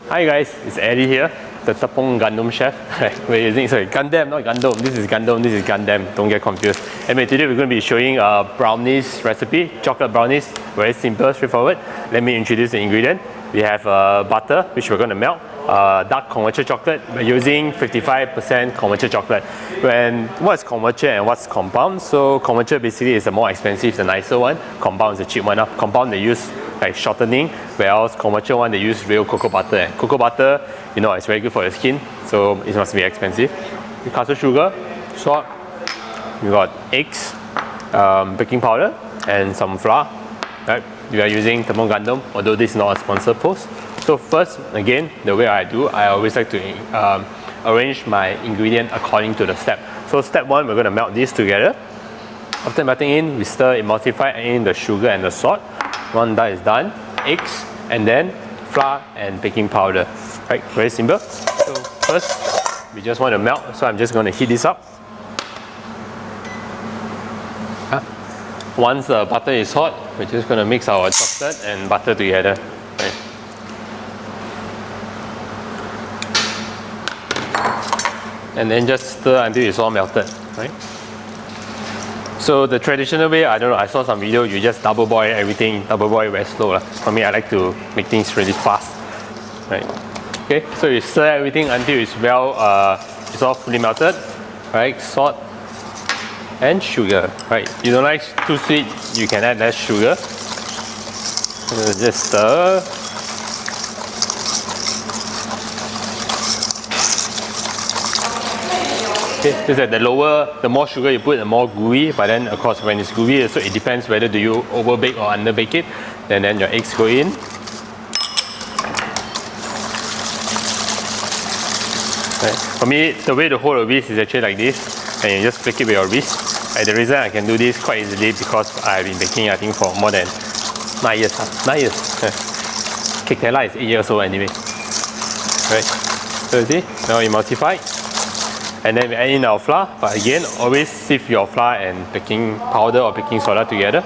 Hi guys, it's Eddie here, the Tepung Gandum chef. We're using, sorry, Gundam, not Gundam. This is Gundam, this is Gundam. Don't get confused. Anyway, today we're going to be showing a brownies recipe, chocolate brownies. Very simple, straightforward. Let me introduce the ingredient. We have butter, which we're going to melt. Dark Couveture chocolate. We're using 55% Couveture chocolate. What's Couveture and what's compound? So Couveture basically is the more expensive, the nicer one. Compound is the cheap one. Compound they use like shortening, whereas Couveture one they use real cocoa butter. And cocoa butter, you know, it's very good for your skin, so it must be expensive. Caster sugar, salt. We got eggs, baking powder, and some flour. Right? We are using Tepung Gandum, although this is not a sponsored post. So first, again, the way I always like to arrange my ingredient according to the step. So step one, we're going to melt these together. After melting in, we stir, emulsify in the sugar and the salt. One that is done, eggs, and then flour and baking powder. Right, very simple. So first, we just want to melt. So I'm just going to heat this up. Once the butter is hot, we're just going to mix our chocolate and butter together. Right. And then just stir until it's all melted. Right. So the traditional way, I don't know, I saw some video, you just double boil everything, double boil very slow. For me, I like to make things really fast. Right. Okay, so you stir everything until it's it's all fully melted. Right, salt and sugar. Right, you don't like too sweet, you can add less sugar. Just stir. Okay, just that the more sugar you put, the more gooey. But then, of course, when it's gooey, so it depends whether do you overbake or underbake it. And then your eggs go in. Right. For me, the way to hold a whisk is actually like this, and you just flick it with your wrist. The reason I can do this quite easily because I've been baking, I think, for more than 9 years. 9 years. Cake Tella is 8 years old anyway. Right. So you see, now emulsify. And then we add in our flour, but again, always sieve your flour and baking powder or baking soda together.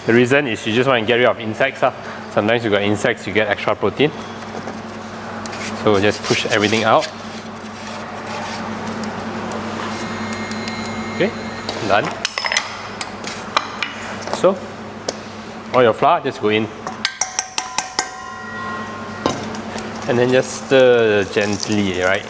The reason is you just want to get rid of insects. Sometimes you got insects, you get extra protein. So just push everything out. Okay, done. So, all your flour just go in. And then just stir gently, right?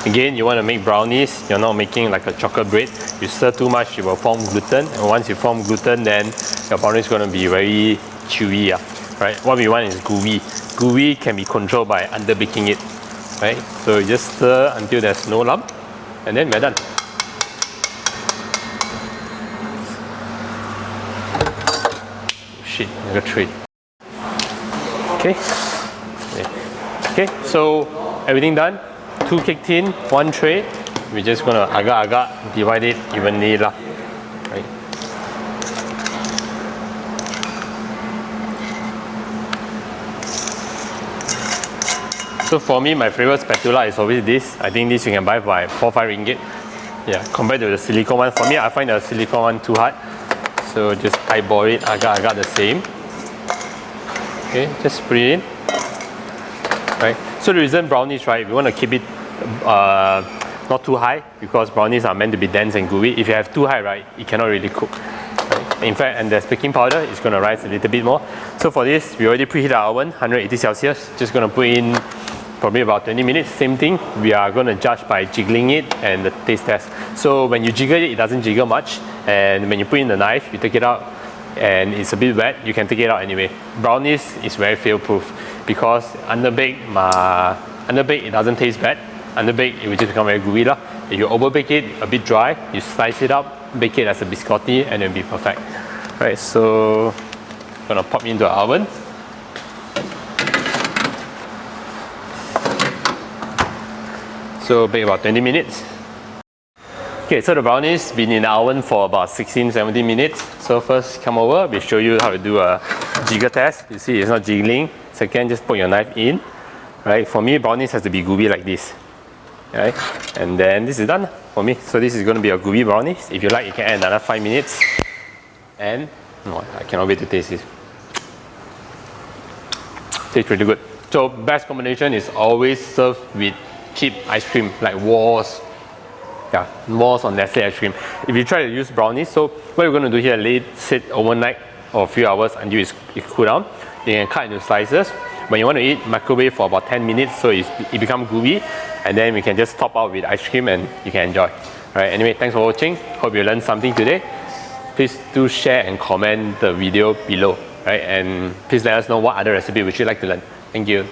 Again, you want to make brownies, you're not making like a chocolate bread. You stir too much, you will form gluten. And once you form gluten, then your brownie is going to be very chewy. Right? What we want is gooey. Gooey can be controlled by underbaking it. Right? So you just stir until there's no lump. And then we're done. Shit, I got tray. Okay. Okay, so everything done. 2 cake tin, 1 tray. We're just gonna agak-agak divide it evenly lah. Right. So for me, my favorite spatula is always this. I think this you can buy for 4-5 ringgit. Yeah, compared to the silicone one. For me, I find the silicone one too hard. So just eyeball it, agak-agak the same. Okay, just put it in. Right. So the reason brownies, right, we want to keep it not too high because brownies are meant to be dense and gooey. If you have too high, right, it cannot really cook. Right? In fact, and there's baking powder, it's going to rise a little bit more. So for this, we already preheat our oven, 180 Celsius. Just going to put in probably about 20 minutes. Same thing. We are going to judge by jiggling it and the taste test. So when you jiggle it, it doesn't jiggle much. And when you put in the knife, you take it out and it's a bit wet, you can take it out anyway. Brownies is very fail-proof because underbake it doesn't taste bad. Underbake it will just become very gooey lah. If you overbake it a bit dry, you slice it up, bake it as a biscotti, and it'll be perfect. Right, so I'm gonna pop into the oven. So bake about 20 minutes. Okay, so the brownies been in the oven for about 16-17 minutes. So first come over, we'll show you how to do a jiggle test. You see it's not jiggling. Second, just put your knife in. Right, for me brownies has to be gooey like this. Right, and then this is done for me. So this is going to be a gooey brownies. If you like, you can add another 5 minutes. And no, I cannot wait to taste this. Tastes really good. So best combination is always served with cheap ice cream like Walls. Yeah, Walls or Nestle ice cream. If you try to use brownies, so what you're going to do here, let it sit overnight or a few hours until it cool down. You can cut into slices. When you want to eat, microwave for about 10 minutes so it becomes gooey, and then we can just top out with ice cream and you can enjoy. Alright, anyway, thanks for watching. Hope you learned something today. Please do share and comment the video below. Right? And please let us know what other recipe would you like to learn. Thank you.